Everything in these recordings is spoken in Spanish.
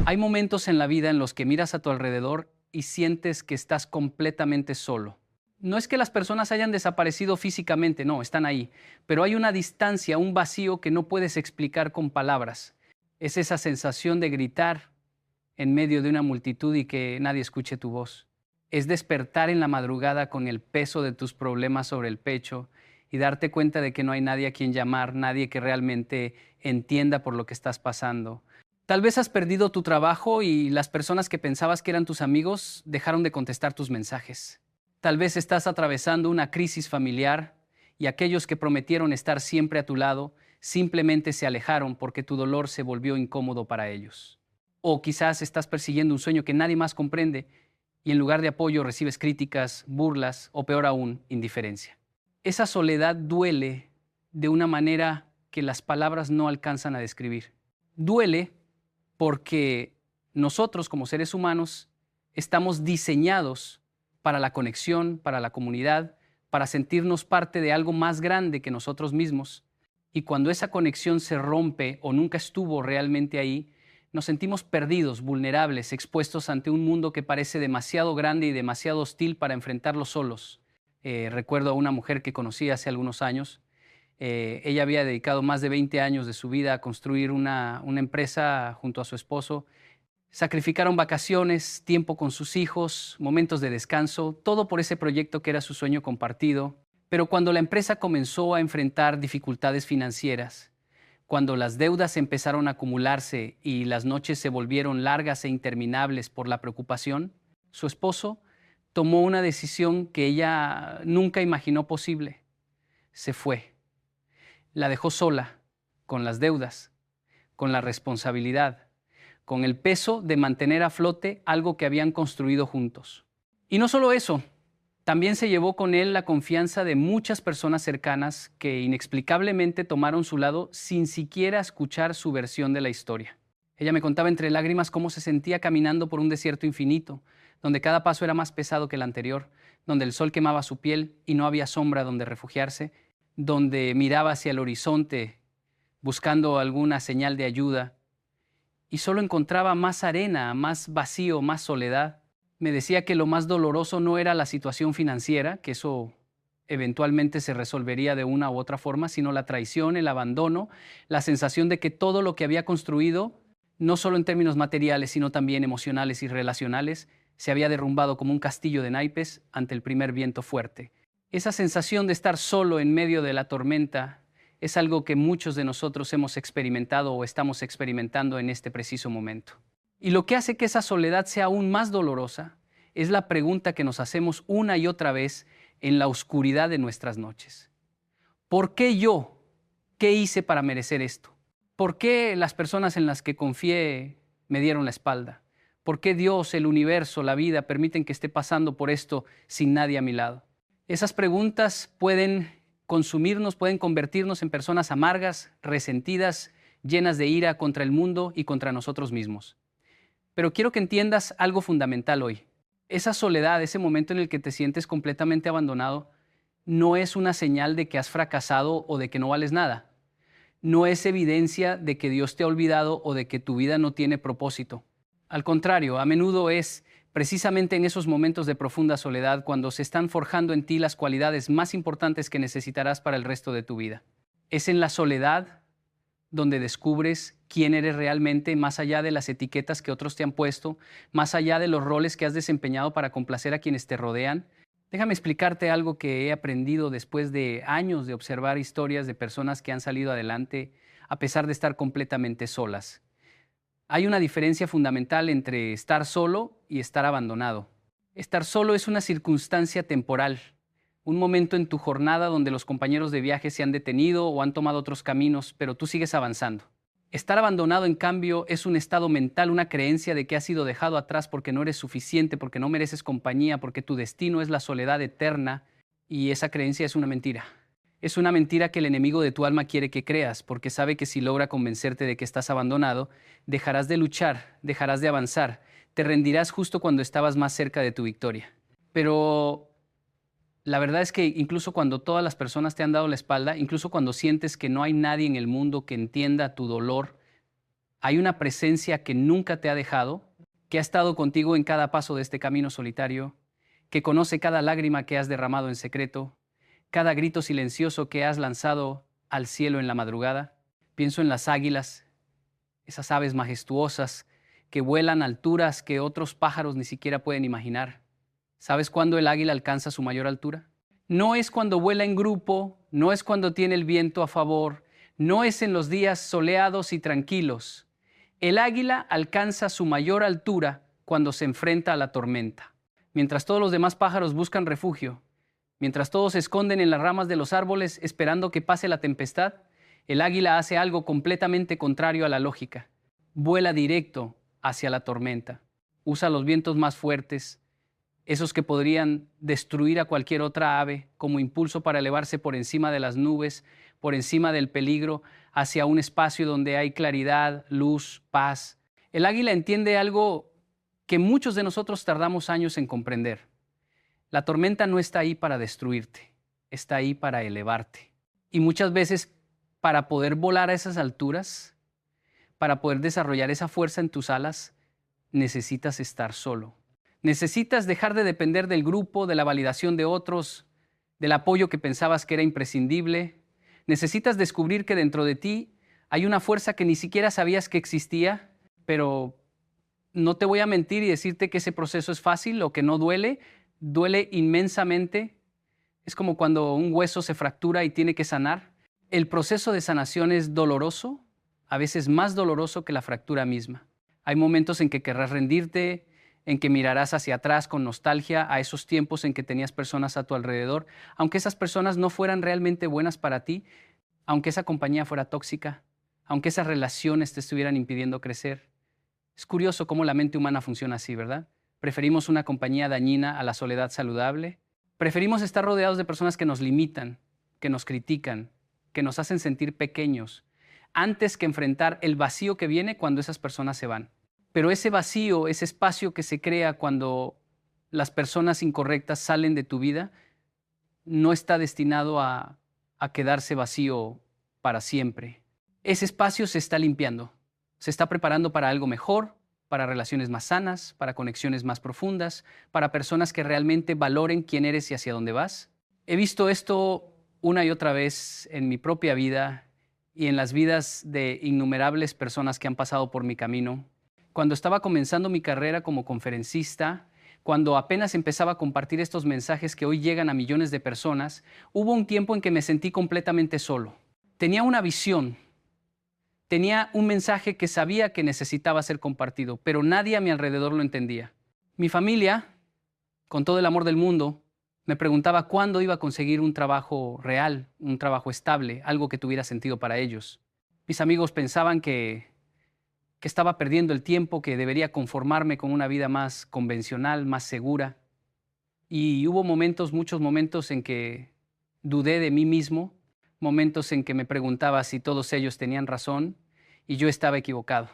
Hay momentos en la vida en los que miras a tu alrededor y sientes que estás completamente solo. No es que las personas hayan desaparecido físicamente, no, están ahí, pero hay una distancia, un vacío que no puedes explicar con palabras. Es esa sensación de gritar en medio de una multitud y que nadie escuche tu voz. Es despertar en la madrugada con el peso de tus problemas sobre el pecho y darte cuenta de que no hay nadie a quien llamar, nadie que realmente entienda por lo que estás pasando. Tal vez has perdido tu trabajo y las personas que pensabas que eran tus amigos dejaron de contestar tus mensajes. Tal vez estás atravesando una crisis familiar y aquellos que prometieron estar siempre a tu lado simplemente se alejaron porque tu dolor se volvió incómodo para ellos. O quizás estás persiguiendo un sueño que nadie más comprende y en lugar de apoyo recibes críticas, burlas o peor aún, indiferencia. Esa soledad duele de una manera que las palabras no alcanzan a describir. Duele porque nosotros como seres humanos estamos diseñados para la conexión, para la comunidad, para sentirnos parte de algo más grande que nosotros mismos. Y cuando esa conexión se rompe o nunca estuvo realmente ahí, nos sentimos perdidos, vulnerables, expuestos ante un mundo que parece demasiado grande y demasiado hostil para enfrentarlo solos. Recuerdo a una mujer que conocí hace algunos años. Ella había dedicado más de 20 años de su vida a construir una empresa junto a su esposo. Sacrificaron vacaciones, tiempo con sus hijos, momentos de descanso, todo por ese proyecto que era su sueño compartido. Pero cuando la empresa comenzó a enfrentar dificultades financieras, cuando las deudas empezaron a acumularse y las noches se volvieron largas e interminables por la preocupación, su esposo tomó una decisión que ella nunca imaginó posible. Se fue. La dejó sola, con las deudas, con la responsabilidad, con el peso de mantener a flote algo que habían construido juntos. Y no solo eso, también se llevó con él la confianza de muchas personas cercanas que inexplicablemente tomaron su lado sin siquiera escuchar su versión de la historia. Ella me contaba entre lágrimas cómo se sentía caminando por un desierto infinito, donde cada paso era más pesado que el anterior, donde el sol quemaba su piel y no había sombra donde refugiarse, donde miraba hacia el horizonte buscando alguna señal de ayuda y solo encontraba más arena, más vacío, más soledad. Me decía que lo más doloroso no era la situación financiera, que eso eventualmente se resolvería de una u otra forma, sino la traición, el abandono, la sensación de que todo lo que había construido, no solo en términos materiales, sino también emocionales y relacionales, se había derrumbado como un castillo de naipes ante el primer viento fuerte. Esa sensación de estar solo en medio de la tormenta es algo que muchos de nosotros hemos experimentado o estamos experimentando en este preciso momento. Y lo que hace que esa soledad sea aún más dolorosa es la pregunta que nos hacemos una y otra vez en la oscuridad de nuestras noches. ¿Por qué yo? ¿Qué hice para merecer esto? ¿Por qué las personas en las que confié me dieron la espalda? ¿Por qué Dios, el universo, la vida permiten que esté pasando por esto sin nadie a mi lado? Esas preguntas pueden consumirnos, pueden convertirnos en personas amargas, resentidas, llenas de ira contra el mundo y contra nosotros mismos. Pero quiero que entiendas algo fundamental hoy. Esa soledad, ese momento en el que te sientes completamente abandonado, no es una señal de que has fracasado o de que no vales nada. No es evidencia de que Dios te ha olvidado o de que tu vida no tiene propósito. Al contrario, a menudo es precisamente en esos momentos de profunda soledad cuando se están forjando en ti las cualidades más importantes que necesitarás para el resto de tu vida. Es en la soledad donde descubres quién eres realmente, más allá de las etiquetas que otros te han puesto, más allá de los roles que has desempeñado para complacer a quienes te rodean. Déjame explicarte algo que he aprendido después de años de observar historias de personas que han salido adelante a pesar de estar completamente solas. Hay una diferencia fundamental entre estar solo y estar abandonado. Estar solo es una circunstancia temporal, un momento en tu jornada donde los compañeros de viaje se han detenido o han tomado otros caminos, pero tú sigues avanzando. Estar abandonado, en cambio, es un estado mental, una creencia de que has sido dejado atrás porque no eres suficiente, porque no mereces compañía, porque tu destino es la soledad eterna, y esa creencia es una mentira. Es una mentira que el enemigo de tu alma quiere que creas, porque sabe que si logra convencerte de que estás abandonado, dejarás de luchar, dejarás de avanzar, te rendirás justo cuando estabas más cerca de tu victoria. Pero la verdad es que incluso cuando todas las personas te han dado la espalda, incluso cuando sientes que no hay nadie en el mundo que entienda tu dolor, Hay una presencia que nunca te ha dejado, que ha estado contigo en cada paso de este camino solitario, que conoce cada lágrima que has derramado en secreto, cada grito silencioso que has lanzado al cielo en la madrugada. Pienso en las águilas, esas aves majestuosas que vuelan a alturas que otros pájaros ni siquiera pueden imaginar. ¿Sabes cuándo el águila alcanza su mayor altura? No es cuando vuela en grupo, no es cuando tiene el viento a favor, no es en los días soleados y tranquilos. El águila alcanza su mayor altura cuando se enfrenta a la tormenta. Mientras todos los demás pájaros buscan refugio, mientras todos se esconden en las ramas de los árboles esperando que pase la tempestad, el águila hace algo completamente contrario a la lógica. Vuela directo hacia la tormenta. Usa los vientos más fuertes, esos que podrían destruir a cualquier otra ave, como impulso para elevarse por encima de las nubes, por encima del peligro, hacia un espacio donde hay claridad, luz, paz. El águila entiende algo que muchos de nosotros tardamos años en comprender. La tormenta no está ahí para destruirte, está ahí para elevarte. Y muchas veces, para poder volar a esas alturas, para poder desarrollar esa fuerza en tus alas, necesitas estar solo. Necesitas dejar de depender del grupo, de la validación de otros, del apoyo que pensabas que era imprescindible. Necesitas descubrir que dentro de ti hay una fuerza que ni siquiera sabías que existía, pero no te voy a mentir y decirte que ese proceso es fácil o que no duele. Duele inmensamente. Es como cuando un hueso se fractura y tiene que sanar. El proceso de sanación es doloroso, a veces más doloroso que la fractura misma. Hay momentos en que querrás rendirte, en que mirarás hacia atrás con nostalgia a esos tiempos en que tenías personas a tu alrededor, aunque esas personas no fueran realmente buenas para ti, aunque esa compañía fuera tóxica, aunque esas relaciones te estuvieran impidiendo crecer. Es curioso cómo la mente humana funciona así, ¿verdad? Preferimos una compañía dañina a la soledad saludable. Preferimos estar rodeados de personas que nos limitan, que nos critican, que nos hacen sentir pequeños, antes que enfrentar el vacío que viene cuando esas personas se van. Pero ese vacío, ese espacio que se crea cuando las personas incorrectas salen de tu vida, no está destinado a quedarse vacío para siempre. Ese espacio se está limpiando, se está preparando para algo mejor, para relaciones más sanas, para conexiones más profundas, para personas que realmente valoren quién eres y hacia dónde vas. He visto esto una y otra vez en mi propia vida y en las vidas de innumerables personas que han pasado por mi camino. Cuando estaba comenzando mi carrera como conferencista, cuando apenas empezaba a compartir estos mensajes que hoy llegan a millones de personas, hubo un tiempo en que me sentí completamente solo. Tenía una visión, tenía un mensaje que sabía que necesitaba ser compartido, pero nadie a mi alrededor lo entendía. Mi familia, con todo el amor del mundo, me preguntaba cuándo iba a conseguir un trabajo real, un trabajo estable, algo que tuviera sentido para ellos. Mis amigos pensaban que estaba perdiendo el tiempo, que debería conformarme con una vida más convencional, más segura. Y hubo momentos, muchos momentos en que dudé de mí mismo, momentos en que me preguntaba si todos ellos tenían razón y yo estaba equivocado.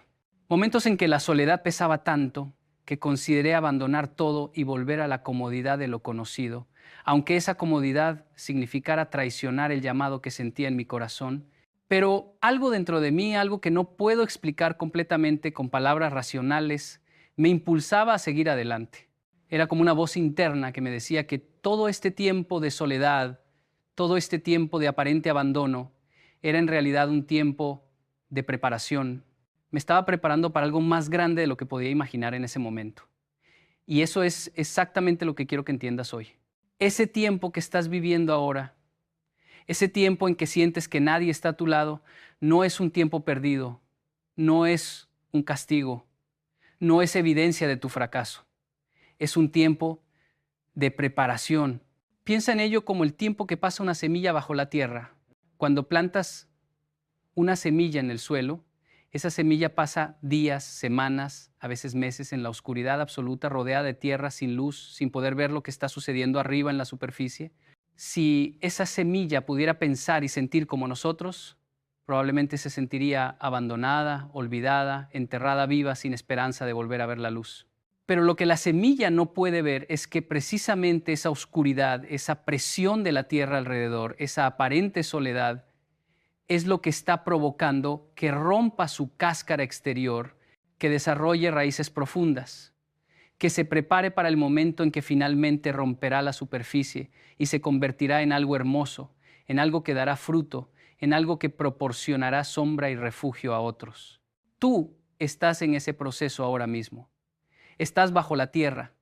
Momentos en que la soledad pesaba tanto que consideré abandonar todo y volver a la comodidad de lo conocido, aunque esa comodidad significara traicionar el llamado que sentía en mi corazón. Pero algo dentro de mí, algo que no puedo explicar completamente con palabras racionales, me impulsaba a seguir adelante. Era como una voz interna que me decía que todo este tiempo de soledad, todo este tiempo de aparente abandono, era en realidad un tiempo de preparación. Me estaba preparando para algo más grande de lo que podía imaginar en ese momento. Y eso es exactamente lo que quiero que entiendas hoy. Ese tiempo que estás viviendo ahora, ese tiempo en que sientes que nadie está a tu lado, no es un tiempo perdido, no es un castigo, no es evidencia de tu fracaso. Es un tiempo de preparación. Piensa en ello como el tiempo que pasa una semilla bajo la tierra. Cuando plantas una semilla en el suelo, esa semilla pasa días, semanas, a veces meses en la oscuridad absoluta, rodeada de tierra, sin luz, sin poder ver lo que está sucediendo arriba en la superficie. Si esa semilla pudiera pensar y sentir como nosotros, probablemente se sentiría abandonada, olvidada, enterrada viva, sin esperanza de volver a ver la luz. Pero lo que la semilla no puede ver es que precisamente esa oscuridad, esa presión de la tierra alrededor, esa aparente soledad, es lo que está provocando que rompa su cáscara exterior, que desarrolle raíces profundas, que se prepare para el momento en que finalmente romperá la superficie y se convertirá en algo hermoso, en algo que dará fruto, en algo que proporcionará sombra y refugio a otros. Tú estás en ese proceso ahora mismo. Estás bajo la tierra,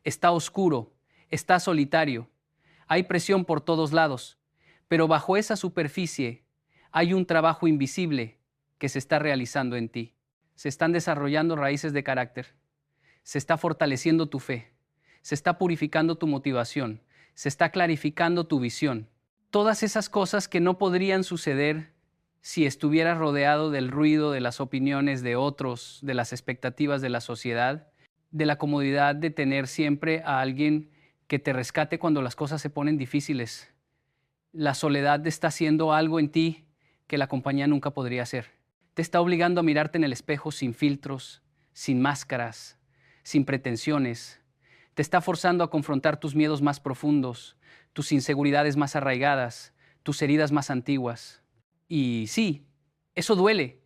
está oscuro, está solitario, hay presión por todos lados, pero bajo esa superficie hay un trabajo invisible que se está realizando en ti. Se están desarrollando raíces de carácter, se está fortaleciendo tu fe, se está purificando tu motivación, se está clarificando tu visión. Todas esas cosas que no podrían suceder si estuvieras rodeado del ruido de las opiniones de otros, de las expectativas de la sociedad, de la comodidad de tener siempre a alguien que te rescate cuando las cosas se ponen difíciles. La soledad está haciendo algo en ti que la compañía nunca podría hacer. Te está obligando a mirarte en el espejo sin filtros, sin máscaras, sin pretensiones. Te está forzando a confrontar tus miedos más profundos, tus inseguridades más arraigadas, tus heridas más antiguas. Y sí, eso duele.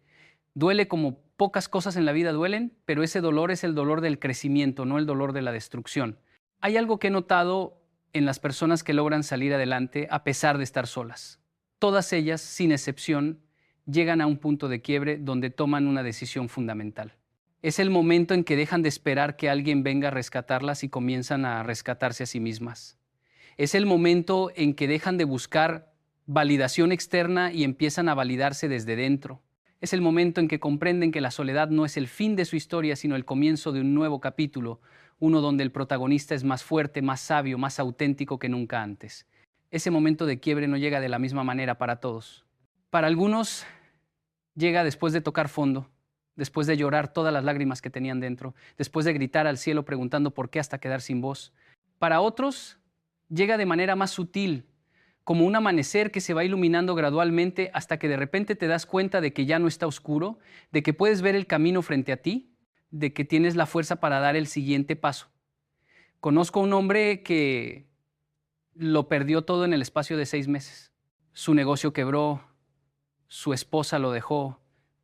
Duele como pocas cosas en la vida duelen, pero ese dolor es el dolor del crecimiento, no el dolor de la destrucción. Hay algo que he notado en las personas que logran salir adelante a pesar de estar solas. Todas ellas, sin excepción, llegan a un punto de quiebre donde toman una decisión fundamental. Es el momento en que dejan de esperar que alguien venga a rescatarlas y comienzan a rescatarse a sí mismas. Es el momento en que dejan de buscar validación externa y empiezan a validarse desde dentro. Es el momento en que comprenden que la soledad no es el fin de su historia, sino el comienzo de un nuevo capítulo, uno donde el protagonista es más fuerte, más sabio, más auténtico que nunca antes. Ese momento de quiebre no llega de la misma manera para todos. Para algunos llega después de tocar fondo, después de llorar todas las lágrimas que tenían dentro, después de gritar al cielo preguntando por qué hasta quedar sin voz. Para otros llega de manera más sutil, como un amanecer que se va iluminando gradualmente hasta que de repente te das cuenta de que ya no está oscuro, de que puedes ver el camino frente a ti, de que tienes la fuerza para dar el siguiente paso. Conozco a un hombre que lo perdió todo en el espacio de 6 meses. Su negocio quebró, su esposa lo dejó,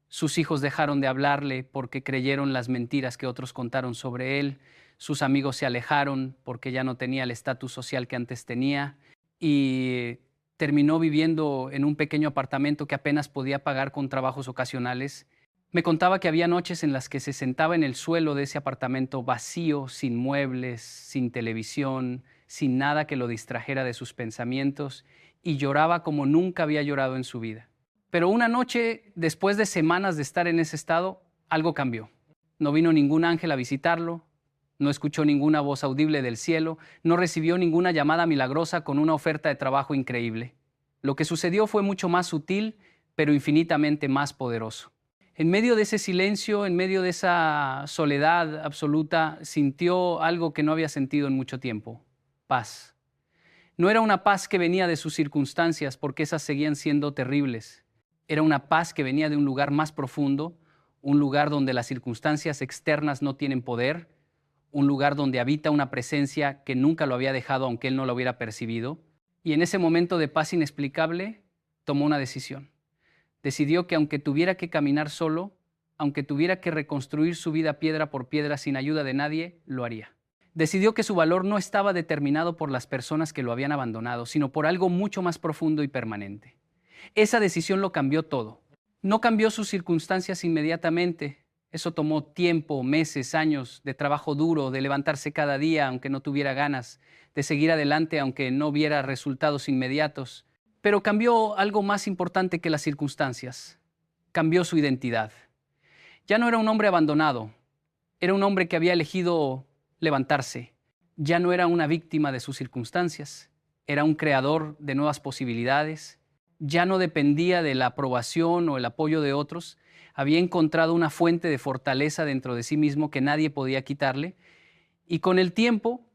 sus hijos dejaron de hablarle porque creyeron las mentiras que otros contaron sobre él, sus amigos se alejaron porque ya no tenía el estatus social que antes tenía y terminó viviendo en un pequeño apartamento que apenas podía pagar con trabajos ocasionales. Me contaba que había noches en las que se sentaba en el suelo de ese apartamento vacío, sin muebles, sin televisión, sin nada que lo distrajera de sus pensamientos, y lloraba como nunca había llorado en su vida. Pero una noche, después de semanas de estar en ese estado, algo cambió. No vino ningún ángel a visitarlo, no escuchó ninguna voz audible del cielo, no recibió ninguna llamada milagrosa con una oferta de trabajo increíble. Lo que sucedió fue mucho más sutil, pero infinitamente más poderoso. En medio de ese silencio, en medio de esa soledad absoluta, sintió algo que no había sentido en mucho tiempo: paz. No era una paz que venía de sus circunstancias, porque esas seguían siendo terribles. Era una paz que venía de un lugar más profundo, un lugar donde las circunstancias externas no tienen poder, un lugar donde habita una presencia que nunca lo había dejado aunque él no lo hubiera percibido. Y en ese momento de paz inexplicable, tomó una decisión. Decidió que aunque tuviera que caminar solo, aunque tuviera que reconstruir su vida piedra por piedra sin ayuda de nadie, lo haría. Decidió que su valor no estaba determinado por las personas que lo habían abandonado, sino por algo mucho más profundo y permanente. Esa decisión lo cambió todo. No cambió sus circunstancias inmediatamente. Eso tomó tiempo, meses, años de trabajo duro, de levantarse cada día aunque no tuviera ganas, de seguir adelante aunque no viera resultados inmediatos. Pero cambió algo más importante que las circunstancias. Cambió su identidad. Ya no era un hombre abandonado. Era un hombre que había elegido levantarse. Ya no era una víctima de sus circunstancias. Era un creador de nuevas posibilidades. Ya no dependía de la aprobación o el apoyo de otros. Había encontrado una fuente de fortaleza dentro de sí mismo que nadie podía quitarle. Y con el tiempo,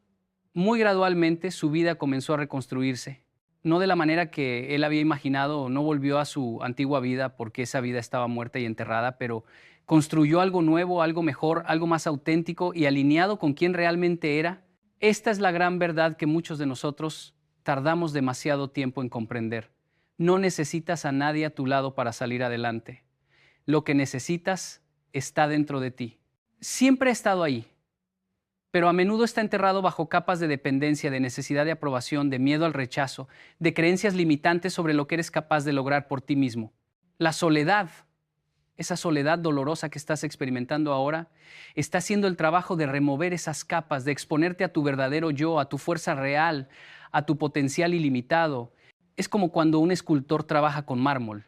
muy gradualmente, su vida comenzó a reconstruirse. No de la manera que él había imaginado, no volvió a su antigua vida porque esa vida estaba muerta y enterrada, pero construyó algo nuevo, algo mejor, algo más auténtico y alineado con quien realmente era. Esta es la gran verdad que muchos de nosotros tardamos demasiado tiempo en comprender. No necesitas a nadie a tu lado para salir adelante. Lo que necesitas está dentro de ti. Siempre ha estado ahí, pero a menudo está enterrado bajo capas de dependencia, de necesidad de aprobación, de miedo al rechazo, de creencias limitantes sobre lo que eres capaz de lograr por ti mismo. La soledad, esa soledad dolorosa que estás experimentando ahora, está haciendo el trabajo de remover esas capas, de exponerte a tu verdadero yo, a tu fuerza real, a tu potencial ilimitado. Es como cuando un escultor trabaja con mármol.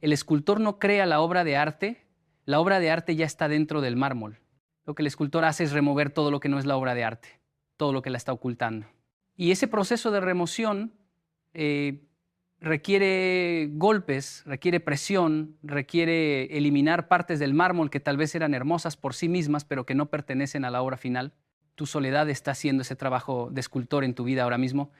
El escultor no crea la obra de arte ya está dentro del mármol. Lo que el escultor hace es remover todo lo que no es la obra de arte, todo lo que la está ocultando. Y ese proceso de remoción requiere golpes, requiere presión, requiere eliminar partes del mármol que tal vez eran hermosas por sí mismas, pero que no pertenecen a la obra final. Tu soledad está haciendo ese trabajo de escultor en tu vida ahora mismo.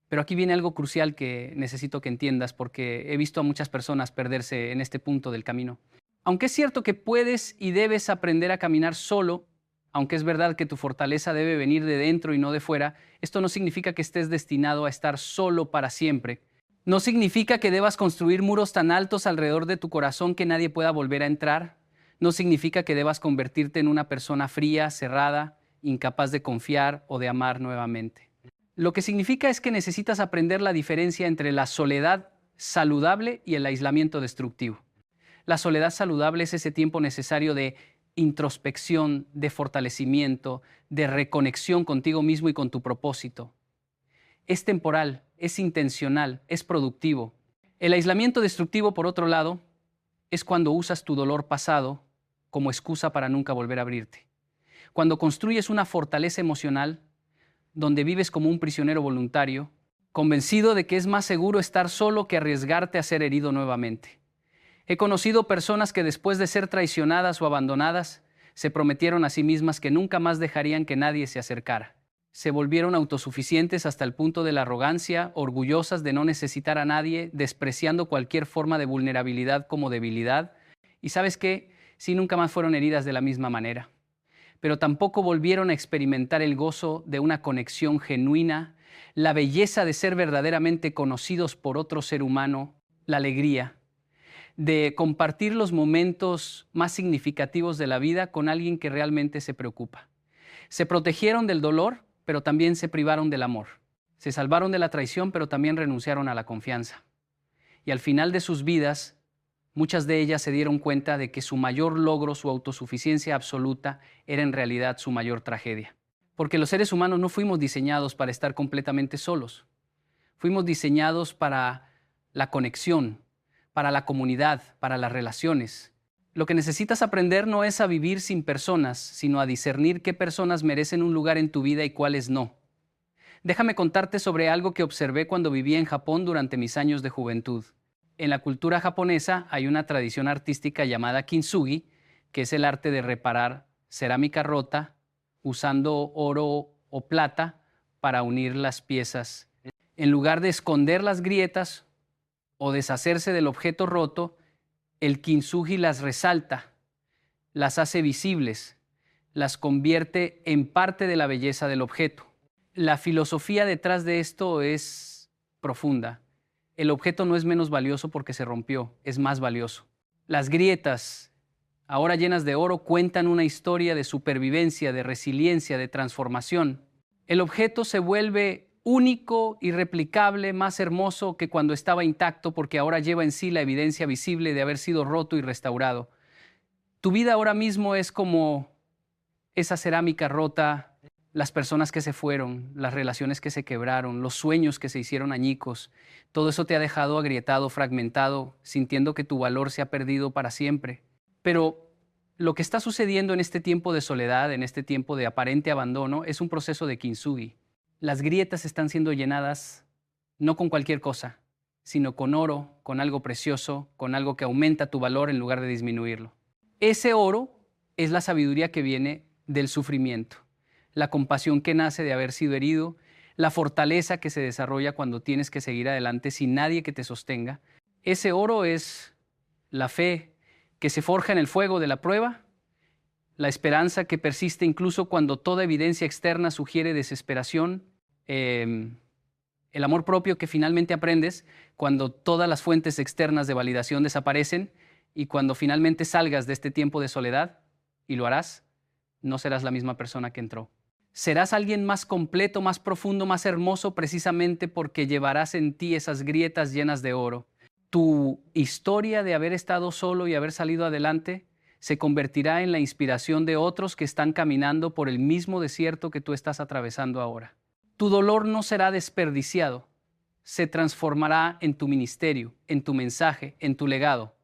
Pero aquí viene algo crucial que necesito que entiendas, porque he visto a muchas personas perderse en este punto del camino. Aunque es cierto que puedes y debes aprender a caminar solo, aunque es verdad que tu fortaleza debe venir de dentro y no de fuera, esto no significa que estés destinado a estar solo para siempre. No significa que debas construir muros tan altos alrededor de tu corazón que nadie pueda volver a entrar. No significa que debas convertirte en una persona fría, cerrada, incapaz de confiar o de amar nuevamente. Lo que significa es que necesitas aprender la diferencia entre la soledad saludable y el aislamiento destructivo. La soledad saludable es ese tiempo necesario de introspección, de fortalecimiento, de reconexión contigo mismo y con tu propósito. Es temporal, es intencional, es productivo. El aislamiento destructivo, por otro lado, es cuando usas tu dolor pasado como excusa para nunca volver a abrirte. Cuando construyes una fortaleza emocional donde vives como un prisionero voluntario, convencido de que es más seguro estar solo que arriesgarte a ser herido nuevamente. He conocido personas que después de ser traicionadas o abandonadas, se prometieron a sí mismas que nunca más dejarían que nadie se acercara. Se volvieron autosuficientes hasta el punto de la arrogancia, orgullosas de no necesitar a nadie, despreciando cualquier forma de vulnerabilidad como debilidad. Y ¿sabes qué? Sí, nunca más fueron heridas de la misma manera. Pero tampoco volvieron a experimentar el gozo de una conexión genuina, la belleza de ser verdaderamente conocidos por otro ser humano, la alegría de compartir los momentos más significativos de la vida con alguien que realmente se preocupa. Se protegieron del dolor, pero también se privaron del amor. Se salvaron de la traición, pero también renunciaron a la confianza. Y al final de sus vidas, muchas de ellas se dieron cuenta de que su mayor logro, su autosuficiencia absoluta, era en realidad su mayor tragedia. Porque los seres humanos no fuimos diseñados para estar completamente solos. Fuimos diseñados para la conexión, para la comunidad, para las relaciones. Lo que necesitas aprender no es a vivir sin personas, sino a discernir qué personas merecen un lugar en tu vida y cuáles no. Déjame contarte sobre algo que observé cuando vivía en Japón durante mis años de juventud. En la cultura japonesa hay una tradición artística llamada kintsugi, que es el arte de reparar cerámica rota usando oro o plata para unir las piezas. En lugar de esconder las grietas o deshacerse del objeto roto, el kintsugi las resalta, las hace visibles, las convierte en parte de la belleza del objeto. La filosofía detrás de esto es profunda. El objeto no es menos valioso porque se rompió, es más valioso. Las grietas, ahora llenas de oro, cuentan una historia de supervivencia, de resiliencia, de transformación. El objeto se vuelve único, irreplicable, más hermoso que cuando estaba intacto, porque ahora lleva en sí la evidencia visible de haber sido roto y restaurado. Tu vida ahora mismo es como esa cerámica rota, las personas que se fueron, las relaciones que se quebraron, los sueños que se hicieron añicos. Todo eso te ha dejado agrietado, fragmentado, sintiendo que tu valor se ha perdido para siempre. Pero lo que está sucediendo en este tiempo de soledad, en este tiempo de aparente abandono, es un proceso de kintsugi. Las grietas están siendo llenadas no con cualquier cosa, sino con oro, con algo precioso, con algo que aumenta tu valor en lugar de disminuirlo. Ese oro es la sabiduría que viene del sufrimiento, la compasión que nace de haber sido herido, la fortaleza que se desarrolla cuando tienes que seguir adelante sin nadie que te sostenga. Ese oro es la fe que se forja en el fuego de la prueba, la esperanza que persiste incluso cuando toda evidencia externa sugiere desesperación, El amor propio que finalmente aprendes cuando todas las fuentes externas de validación desaparecen y cuando finalmente salgas de este tiempo de soledad, y lo harás, no serás la misma persona que entró. Serás alguien más completo, más profundo, más hermoso precisamente porque llevarás en ti esas grietas llenas de oro. Tu historia de haber estado solo y haber salido adelante se convertirá en la inspiración de otros que están caminando por el mismo desierto que tú estás atravesando ahora. Tu dolor no será desperdiciado, se transformará en tu ministerio, en tu mensaje, en tu legado.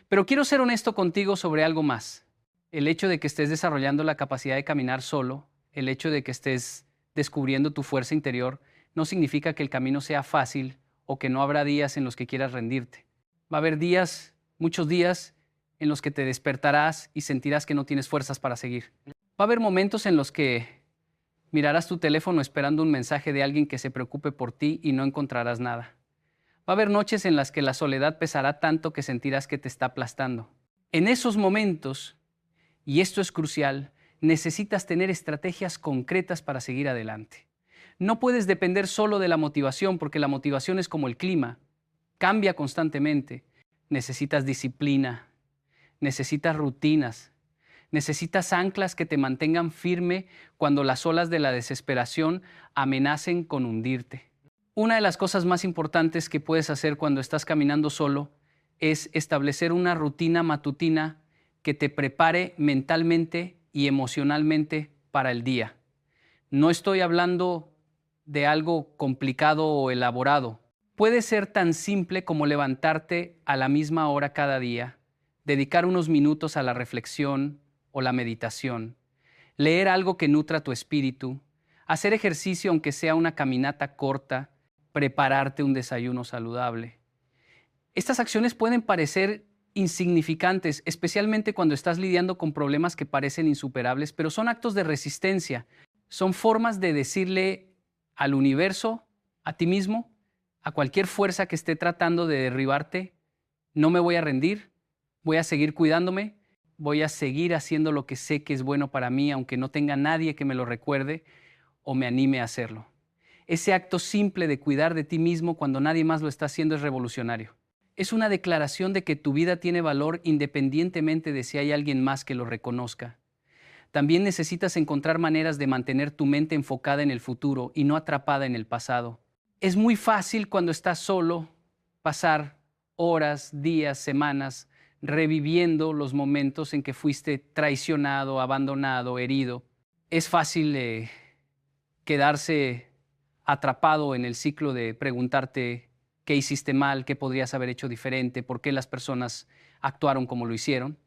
Pero quiero ser honesto contigo sobre algo más. El hecho de que estés desarrollando la capacidad de caminar solo, el hecho de que estés descubriendo tu fuerza interior, no significa que el camino sea fácil o que no habrá días en los que quieras rendirte. Va a haber días, muchos días, en los que te despertarás y sentirás que no tienes fuerzas para seguir. Va a haber momentos en los que mirarás tu teléfono esperando un mensaje de alguien que se preocupe por ti y no encontrarás nada. Va a haber noches en las que la soledad pesará tanto que sentirás que te está aplastando. En esos momentos, y esto es crucial, necesitas tener estrategias concretas para seguir adelante. No puedes depender solo de la motivación, porque la motivación es como el clima, cambia constantemente. Necesitas disciplina, necesitas rutinas, necesitas anclas que te mantengan firme cuando las olas de la desesperación amenacen con hundirte. Una de las cosas más importantes que puedes hacer cuando estás caminando solo es establecer una rutina matutina que te prepare mentalmente y emocionalmente para el día. No estoy hablando de algo complicado o elaborado. Puede ser tan simple como levantarte a la misma hora cada día, dedicar unos minutos a la reflexión o la meditación, leer algo que nutra tu espíritu, hacer ejercicio aunque sea una caminata corta, prepararte un desayuno saludable. Estas acciones pueden parecer insignificantes, especialmente cuando estás lidiando con problemas que parecen insuperables, pero son actos de resistencia. Son formas de decirle al universo, a ti mismo, a cualquier fuerza que esté tratando de derribarte, no me voy a rendir, voy a seguir cuidándome, voy a seguir haciendo lo que sé que es bueno para mí, aunque no tenga nadie que me lo recuerde o me anime a hacerlo. Ese acto simple de cuidar de ti mismo cuando nadie más lo está haciendo es revolucionario. Es una declaración de que tu vida tiene valor independientemente de si hay alguien más que lo reconozca. También necesitas encontrar maneras de mantener tu mente enfocada en el futuro y no atrapada en el pasado. Es muy fácil cuando estás solo pasar horas, días, semanas reviviendo los momentos en que fuiste traicionado, abandonado, herido. Es fácil quedarse atrapado en el ciclo de preguntarte qué hiciste mal, qué podrías haber hecho diferente, por qué las personas actuaron como lo hicieron.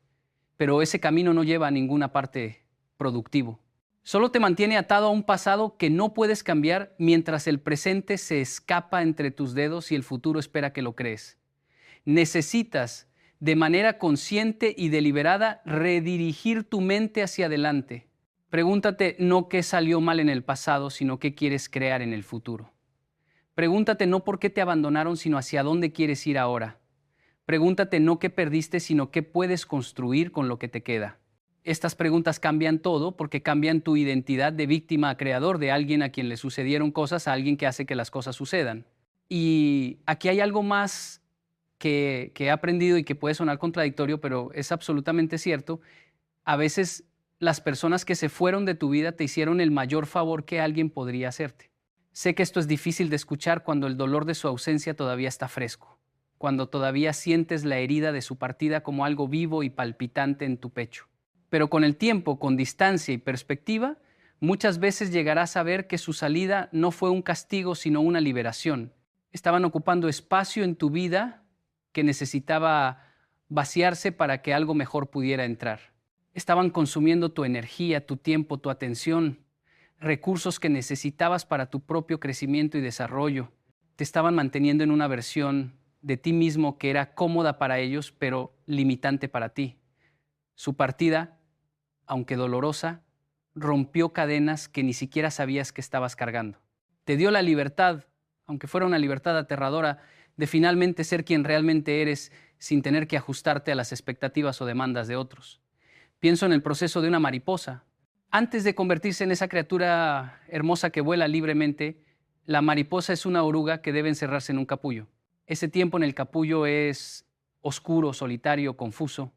Pero ese camino no lleva a ninguna parte productivo. Solo te mantiene atado a un pasado que no puedes cambiar mientras el presente se escapa entre tus dedos y el futuro espera que lo crees. Necesitas, de manera consciente y deliberada, redirigir tu mente hacia adelante. Pregúntate no qué salió mal en el pasado, sino qué quieres crear en el futuro. Pregúntate no por qué te abandonaron, sino hacia dónde quieres ir ahora. Pregúntate no qué perdiste, sino qué puedes construir con lo que te queda. Estas preguntas cambian todo porque cambian tu identidad de víctima a creador, de alguien a quien le sucedieron cosas a alguien que hace que las cosas sucedan. Y aquí hay algo más que he aprendido y que puede sonar contradictorio, pero es absolutamente cierto. A veces las personas que se fueron de tu vida te hicieron el mayor favor que alguien podría hacerte. Sé que esto es difícil de escuchar cuando el dolor de su ausencia todavía está fresco, cuando todavía sientes la herida de su partida como algo vivo y palpitante en tu pecho. Pero con el tiempo, con distancia y perspectiva, muchas veces llegarás a ver que su salida no fue un castigo, sino una liberación. Estaban ocupando espacio en tu vida que necesitaba vaciarse para que algo mejor pudiera entrar. Estaban consumiendo tu energía, tu tiempo, tu atención, recursos que necesitabas para tu propio crecimiento y desarrollo. Te estaban manteniendo en una versión de ti mismo que era cómoda para ellos, pero limitante para ti. Su partida, aunque dolorosa, rompió cadenas que ni siquiera sabías que estabas cargando. Te dio la libertad, aunque fuera una libertad aterradora, de finalmente ser quien realmente eres sin tener que ajustarte a las expectativas o demandas de otros. Pienso en el proceso de una mariposa. Antes de convertirse en esa criatura hermosa que vuela libremente, La mariposa es una oruga que debe encerrarse en un capullo. Ese tiempo en el capullo es oscuro, solitario, confuso.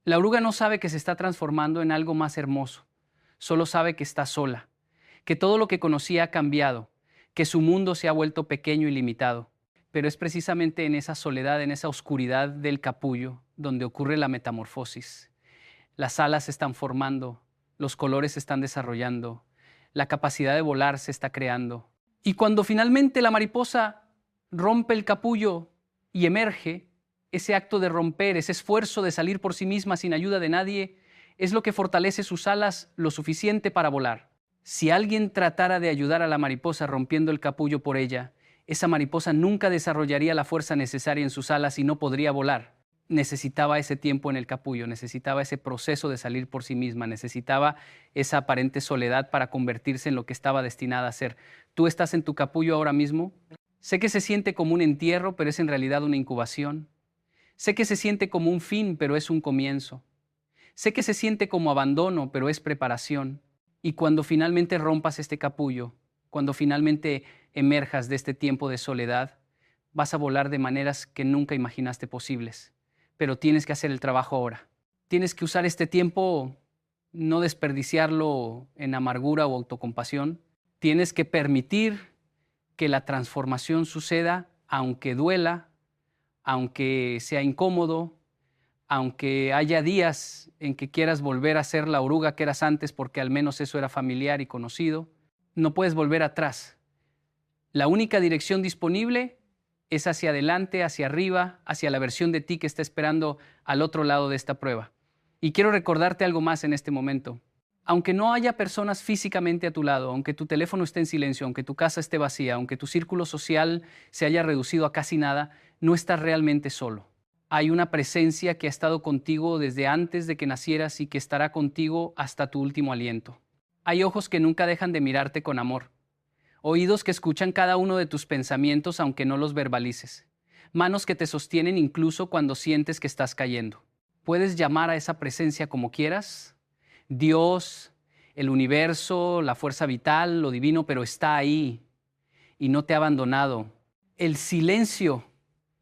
La oruga no sabe que se está transformando en algo más hermoso, solo sabe que está sola, que todo lo que conocía ha cambiado, que su mundo se ha vuelto pequeño y limitado. Pero es precisamente en esa soledad, en esa oscuridad del capullo, donde ocurre la metamorfosis. Las alas se están formando, los colores se están desarrollando, la capacidad de volar se está creando. Y cuando finalmente la mariposa rompe el capullo y emerge, ese acto de romper, ese esfuerzo de salir por sí misma sin ayuda de nadie, es lo que fortalece sus alas lo suficiente para volar. Si alguien tratara de ayudar a la mariposa rompiendo el capullo por ella, esa mariposa nunca desarrollaría la fuerza necesaria en sus alas y no podría volar. Necesitaba ese tiempo en el capullo, necesitaba ese proceso de salir por sí misma, necesitaba esa aparente soledad para convertirse en lo que estaba destinada a ser. ¿Tú estás en tu capullo ahora mismo? Sé que se siente como un entierro, pero es en realidad una incubación. Sé que se siente como un fin, pero es un comienzo. Sé que se siente como abandono, pero es preparación. Y cuando finalmente rompas este capullo, cuando finalmente emerjas de este tiempo de soledad, vas a volar de maneras que nunca imaginaste posibles. Pero tienes que hacer el trabajo ahora. Tienes que usar este tiempo, no desperdiciarlo en amargura o autocompasión. Tienes que permitir que la transformación suceda, aunque duela, aunque sea incómodo, aunque haya días en que quieras volver a ser la oruga que eras antes porque al menos eso era familiar y conocido. No puedes volver atrás. La única dirección disponible es hacia adelante, hacia arriba, hacia la versión de ti que está esperando al otro lado de esta prueba. Y quiero recordarte algo más en este momento. Aunque no haya personas físicamente a tu lado, aunque tu teléfono esté en silencio, aunque tu casa esté vacía, aunque tu círculo social se haya reducido a casi nada, no estás realmente solo. Hay una presencia que ha estado contigo desde antes de que nacieras y que estará contigo hasta tu último aliento. Hay ojos que nunca dejan de mirarte con amor. Oídos que escuchan cada uno de tus pensamientos aunque no los verbalices. Manos que te sostienen incluso cuando sientes que estás cayendo. Puedes llamar a esa presencia como quieras. Dios, el universo, la fuerza vital, lo divino, pero está ahí y no te ha abandonado. El silencio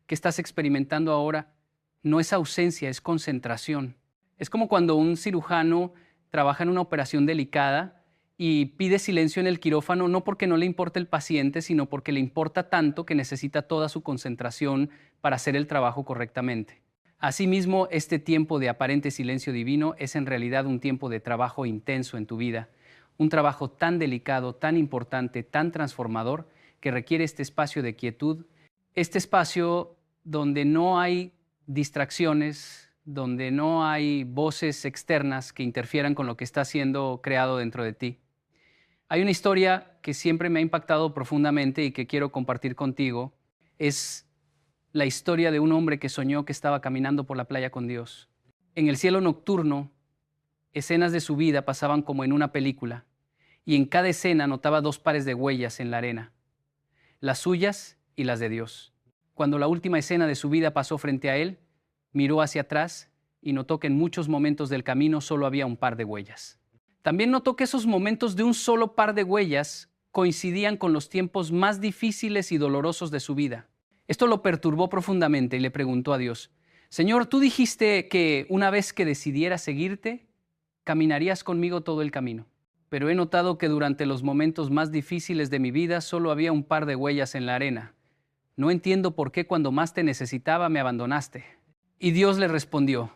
que estás experimentando ahora no es ausencia, es concentración. Es como cuando un cirujano trabaja en una operación delicada y pide silencio en el quirófano, no porque no le importe el paciente, sino porque le importa tanto que necesita toda su concentración para hacer el trabajo correctamente. Asimismo, este tiempo de aparente silencio divino es en realidad un tiempo de trabajo intenso en tu vida, un trabajo tan delicado, tan importante, tan transformador, que requiere este espacio de quietud, este espacio donde no hay distracciones, donde no hay voces externas que interfieran con lo que está siendo creado dentro de ti. Hay una historia que siempre me ha impactado profundamente y que quiero compartir contigo. Es la historia de un hombre que soñó que estaba caminando por la playa con Dios. En el cielo nocturno, escenas de su vida pasaban como en una película, y en cada escena notaba dos pares de huellas en la arena, las suyas y las de Dios. Cuando la última escena de su vida pasó frente a él, miró hacia atrás y notó que en muchos momentos del camino solo había un par de huellas. También notó que esos momentos de un solo par de huellas coincidían con los tiempos más difíciles y dolorosos de su vida. Esto lo perturbó profundamente y le preguntó a Dios: Señor, tú dijiste que una vez que decidiera seguirte, caminarías conmigo todo el camino. Pero he notado que durante los momentos más difíciles de mi vida solo había un par de huellas en la arena. No entiendo por qué cuando más te necesitaba me abandonaste. Y Dios le respondió: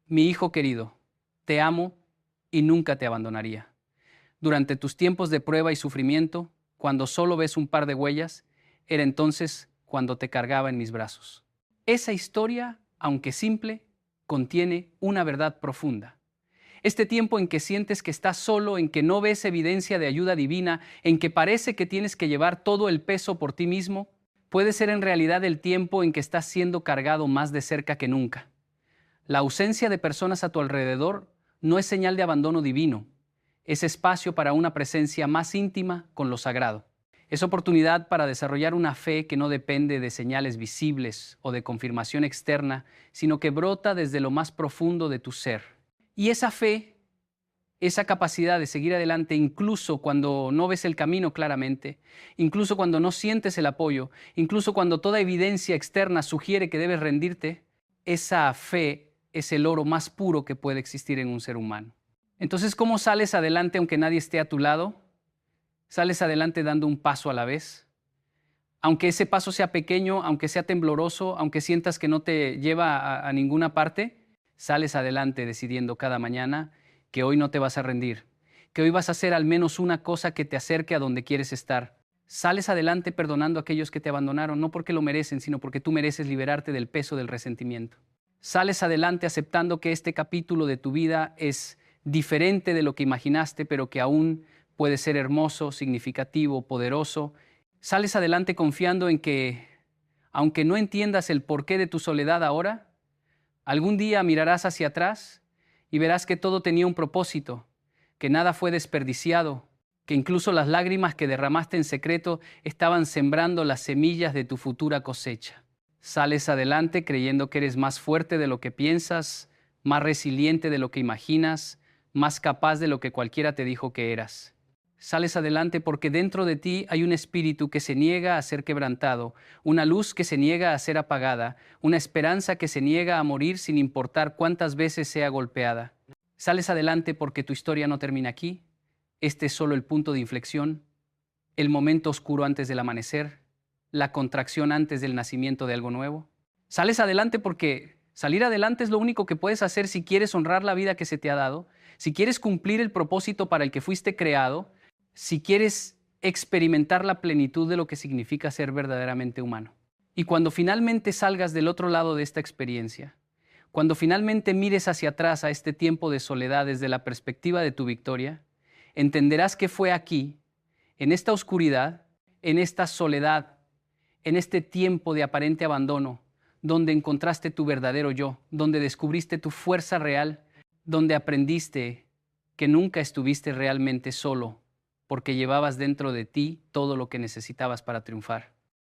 Mi hijo querido, te amo y nunca te abandonaría. Durante tus tiempos de prueba y sufrimiento, cuando solo ves un par de huellas, era entonces cuando te cargaba en mis brazos. Esa historia, aunque simple, contiene una verdad profunda. Este tiempo en que sientes que estás solo, en que no ves evidencia de ayuda divina, en que parece que tienes que llevar todo el peso por ti mismo, puede ser en realidad el tiempo en que estás siendo cargado más de cerca que nunca. La ausencia de personas a tu alrededor no es señal de abandono divino, es espacio para una presencia más íntima con lo sagrado. Es oportunidad para desarrollar una fe que no depende de señales visibles o de confirmación externa, sino que brota desde lo más profundo de tu ser. Y esa fe esa capacidad de seguir adelante incluso cuando no ves el camino claramente, incluso cuando no sientes el apoyo, incluso cuando toda evidencia externa sugiere que debes rendirte, esa fe es el oro más puro que puede existir en un ser humano. Entonces, ¿cómo sales adelante aunque nadie esté a tu lado? Sales adelante dando un paso a la vez. Aunque ese paso sea pequeño, aunque sea tembloroso, aunque sientas que no te lleva a ninguna parte, sales adelante decidiendo cada mañana que hoy no te vas a rendir, que hoy vas a hacer al menos una cosa que te acerque a donde quieres estar. Sales adelante perdonando a aquellos que te abandonaron, no porque lo merecen, sino porque tú mereces liberarte del peso del resentimiento. Sales adelante aceptando que este capítulo de tu vida es diferente de lo que imaginaste, pero que aún puede ser hermoso, significativo, poderoso. Sales adelante confiando en que, aunque no entiendas el porqué de tu soledad ahora, algún día mirarás hacia atrás y verás que todo tenía un propósito, que nada fue desperdiciado, que incluso las lágrimas que derramaste en secreto estaban sembrando las semillas de tu futura cosecha. Sales adelante creyendo que eres más fuerte de lo que piensas, más resiliente de lo que imaginas, más capaz de lo que cualquiera te dijo que eras. Sales adelante porque dentro de ti hay un espíritu que se niega a ser quebrantado, una luz que se niega a ser apagada, una esperanza que se niega a morir sin importar cuántas veces sea golpeada. Sales adelante porque tu historia no termina aquí. Este es solo el punto de inflexión, el momento oscuro antes del amanecer, la contracción antes del nacimiento de algo nuevo. Sales adelante porque salir adelante es lo único que puedes hacer si quieres honrar la vida que se te ha dado, si quieres cumplir el propósito para el que fuiste creado, si quieres experimentar la plenitud de lo que significa ser verdaderamente humano. Y cuando finalmente salgas del otro lado de esta experiencia, cuando finalmente mires hacia atrás a este tiempo de soledad desde la perspectiva de tu victoria, entenderás que fue aquí, en esta oscuridad, en esta soledad, en este tiempo de aparente abandono, donde encontraste tu verdadero yo, donde descubriste tu fuerza real, donde aprendiste que nunca estuviste realmente solo, porque llevabas dentro de ti todo lo que necesitabas para triunfar.